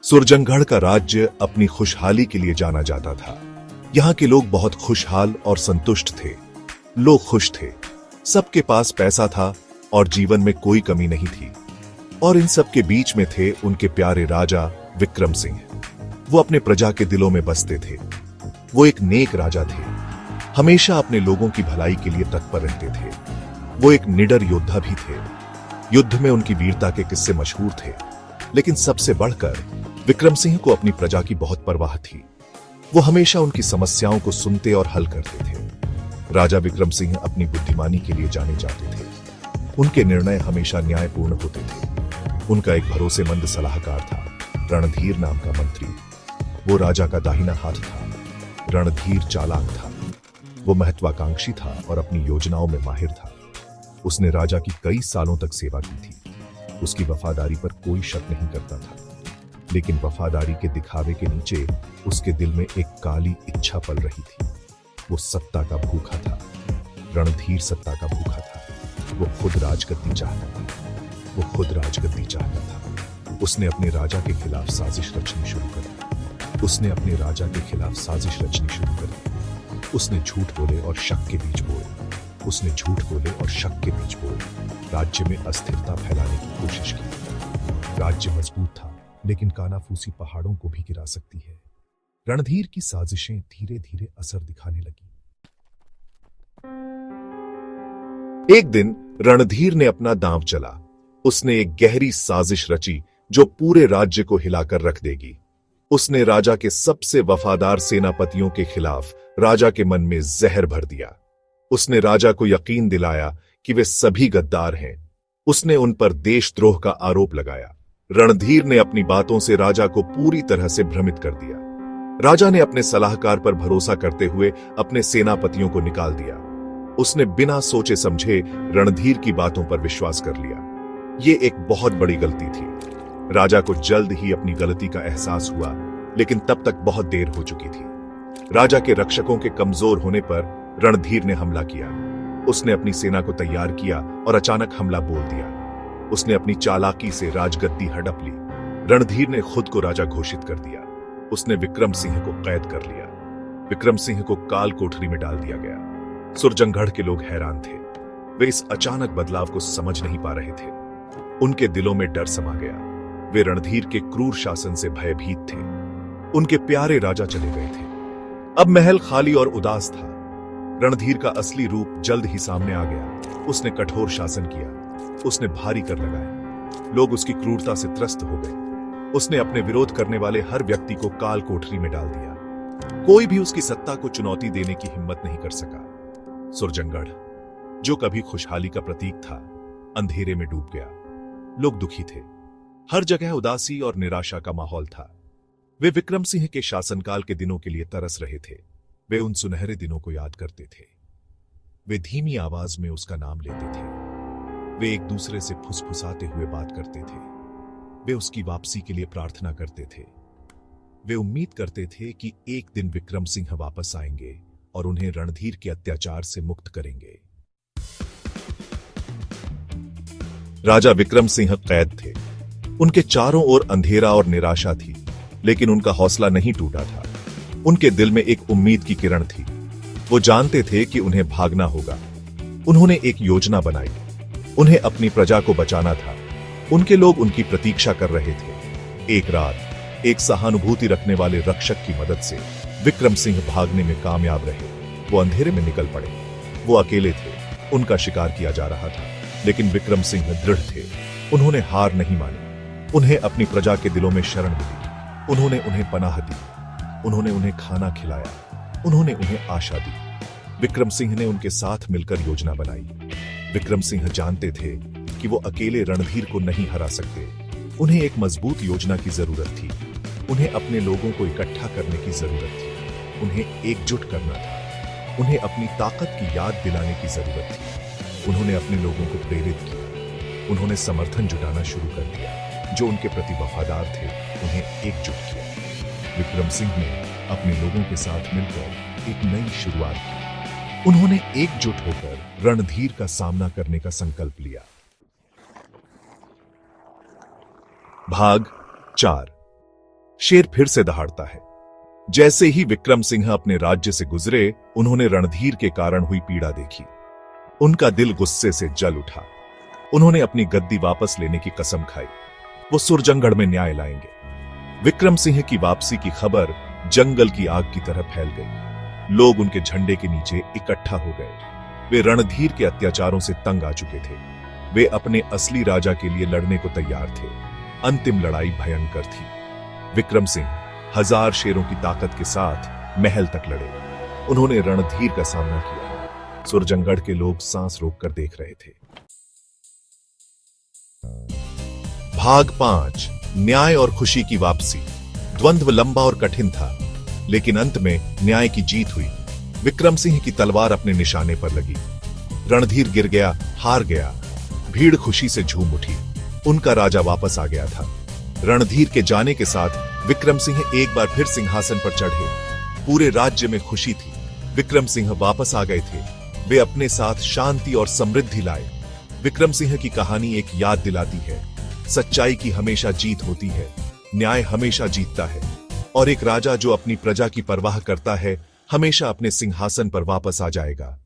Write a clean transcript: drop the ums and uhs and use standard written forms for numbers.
सुरजंगढ़ का राज्य अपनी खुशहाली के लिए जाना जाता था। यहाँ के लोग बहुत खुशहाल और संतुष्ट थे। लोग खुश थे, सबके पास पैसा था और जीवन में कोई कमी नहीं थी। और इन सब के बीच में थे उनके प्यारे राजा विक्रम सिंह। वो अपने प्रजा के दिलों में बसते थे। वो एक नेक राजा थे, हमेशा अपने लोगों की भलाई के लिए तत्पर रहते थे। वो एक निडर योद्धा भी थे। युद्ध में उनकी वीरता के किस्से मशहूर थे, लेकिन सबसे बढ़कर विक्रम सिंह को अपनी प्रजा की बहुत परवाह थी। वो हमेशा उनकी समस्याओं को सुनते और हल करते थे। राजा विक्रम सिंह अपनी बुद्धिमानी के लिए जाने जाते थे। उनके निर्णय हमेशा न्यायपूर्ण होते थे। उनका एक भरोसेमंद सलाहकार था, रणधीर नाम का मंत्री। वो राजा का दाहिना हाथ था। रणधीर चालाक था, वो महत्वाकांक्षी था और अपनी योजनाओं में माहिर था। उसने राजा की कई सालों तक सेवा की थी। उसकी वफादारी पर कोई शक नहीं करता था, लेकिन वफादारी के दिखावे के नीचे उसके दिल में एक काली इच्छा पल रही थी। वो सत्ता का भूखा था। रणधीर सत्ता का भूखा था। वो खुद राजगद्दी चाहता था। वो खुद राजगद्दी चाहता था। उसने अपने राजा के खिलाफ साजिश रचनी शुरू कर दी। उसने अपने राजा के खिलाफ साजिश रचनी शुरू कर दी। उसने झूठ बोले और शक के बीज बोए। उसने झूठ बोले और शक के बीज बोए। राज्य में अस्थिरता फैलाने की कोशिश की। राज्य मजबूत था, लेकिन कानाफूसी पहाड़ों को भी गिरा सकती है। रणधीर की साजिशें धीरे धीरे असर दिखाने लगी। एक दिन रणधीर ने अपना दांव चला। उसने एक गहरी साजिश रची जो पूरे राज्य को हिलाकर रख देगी। उसने राजा के सबसे वफादार सेनापतियों के खिलाफ राजा के मन में जहर भर दिया। उसने राजा को यकीन दिलाया कि वे सभी गद्दार हैं। उसने उन पर देशद्रोह का आरोप लगाया। रणधीर ने अपनी बातों से राजा को पूरी तरह से भ्रमित कर दिया। राजा ने अपने सलाहकार पर भरोसा करते हुए अपने सेनापतियों को निकाल दिया। उसने बिना सोचे समझे रणधीर की बातों पर विश्वास कर लिया। यह एक बहुत बड़ी गलती थी। राजा को जल्द ही अपनी गलती का एहसास हुआ, लेकिन तब तक बहुत देर हो चुकी थी। राजा के रक्षकों के कमजोर होने पर रणधीर ने हमला किया। उसने अपनी सेना को तैयार किया और अचानक हमला बोल दिया। उसने अपनी चालाकी से राजगद्दी हड़प ली। रणधीर ने खुद को राजा घोषित कर दिया। उसने विक्रम सिंह को कैद कर लिया। विक्रम सिंह को काल कोठरी में डाल दिया गया। सुरजंगढ़ के लोग हैरान थे। वे इस अचानक बदलाव को समझ नहीं पा रहे थे। उनके दिलों में डर समा गया। वे रणधीर के क्रूर शासन से भयभीत थे। उनके प्यारे राजा चले गए थे। अब महल खाली और उदास था। रणधीर का असली रूप जल्द ही सामने आ गया। उसने कठोर शासन किया। उसने भारी कर लगाए। लोग उसकी क्रूरता से त्रस्त हो गए। उसने अपने विरोध करने वाले हर व्यक्ति को काल कोठरी में डाल दिया। कोई भी उसकी सत्ता को चुनौती देने की हिम्मत नहीं कर सका। सुरजंगढ़, जो कभी खुशहाली का प्रतीक था, अंधेरे में डूब गया। लोग दुखी थे। हर जगह उदासी और निराशा का माहौल था। वे विक्रम सिंह के शासनकाल के दिनों के लिए तरस रहे थे। वे उन सुनहरे दिनों को याद करते थे। वे धीमी आवाज में उसका नाम लेते थे। वे एक दूसरे से फुसफुसाते हुए बात करते थे। वे उसकी वापसी के लिए प्रार्थना करते थे। वे उम्मीद करते थे कि एक दिन विक्रम सिंह वापस आएंगे और उन्हें रणधीर के अत्याचार से मुक्त करेंगे। राजा विक्रम सिंह कैद थे। उनके चारों ओर अंधेरा और निराशा थी, लेकिन उनका हौसला नहीं टूटा था। उनके दिल में एक उम्मीद की किरण थी। वो जानते थे कि उन्हें भागना होगा। उन्होंने एक योजना बनाई। उन्हें अपनी प्रजा को बचाना था। उनके लोग उनकी प्रतीक्षा कर रहे थे। एक रात एक सहानुभूति रखने वाले रक्षक की मदद से विक्रम सिंह भागने में कामयाब रहे। वो अंधेरे में निकल पड़े। वो अकेले थे। उनका शिकार किया जा रहा था, लेकिन विक्रम सिंह दृढ़ थे। उन्होंने हार नहीं मानी। उन्हें अपनी प्रजा के दिलों में शरण मिली। उन्होंने उन्हें पनाह दी। उन्होंने उन्हें खाना खिलाया। उन्होंने उन्हें आशा दी। विक्रम सिंह ने उनके साथ मिलकर योजना बनाई। विक्रम सिंह जानते थे कि वो अकेले रणधीर को नहीं हरा सकते। उन्हें एक मजबूत योजना की जरूरत थी। उन्हें अपने लोगों को इकट्ठा करने की जरूरत थी। उन्हें एकजुट करना था। उन्हें अपनी ताकत की याद दिलाने की जरूरत थी। उन्होंने अपने लोगों को प्रेरित किया। उन्होंने समर्थन जुटाना शुरू कर दिया। जो उनके प्रति वफादार थे, उन्हें एकजुट किया। विक्रम सिंह ने अपने लोगों के साथ मिलकर एक नई शुरुआत की। उन्होंने एकजुट होकर रणधीर का सामना करने का संकल्प लिया। भाग 4। शेर फिर से दहाड़ता है। जैसे ही विक्रम सिंह अपने राज्य से गुजरे, उन्होंने रणधीर के कारण हुई पीड़ा देखी। उनका दिल गुस्से से जल उठा। उन्होंने अपनी गद्दी वापस लेने की कसम खाई। वो सुरजंगढ़ में न्याय लाएंगे। विक्रम सिंह की वापसी की खबर जंगल की आग की तरह फैल गई। लोग उनके झंडे के नीचे इकट्ठा हो गए। वे रणधीर के अत्याचारों से तंग आ चुके थे। वे अपने असली राजा के लिए लड़ने को तैयार थे। अंतिम लड़ाई भयंकर थी। विक्रम सिंह 1000 शेरों की ताकत के साथ महल तक लड़े। उन्होंने रणधीर का सामना किया। सुरजंगढ़ के लोग सांस रोककर देख रहे थे। भाग 5, न्याय और खुशी की वापसी। द्वंद्व लंबा और कठिन था, लेकिन अंत में न्याय की जीत हुई। विक्रम सिंह की तलवार अपने निशाने पर लगी। रणधीर गिर गया, हार गया। भीड़ खुशी से झूम उठी। उनका राजा वापस आ गया था। रणधीर के जाने के साथ विक्रम सिंह एक बार फिर सिंहासन पर चढ़े। पूरे राज्य में खुशी थी। विक्रम सिंह वापस आ गए थे। वे अपने साथ शांति और समृद्धि लाए। विक्रम सिंह की कहानी एक याद दिलाती है, सच्चाई की हमेशा जीत होती है, न्याय हमेशा जीतता है, और एक राजा जो अपनी प्रजा की परवाह करता है हमेशा अपने सिंहासन पर वापस आ जाएगा।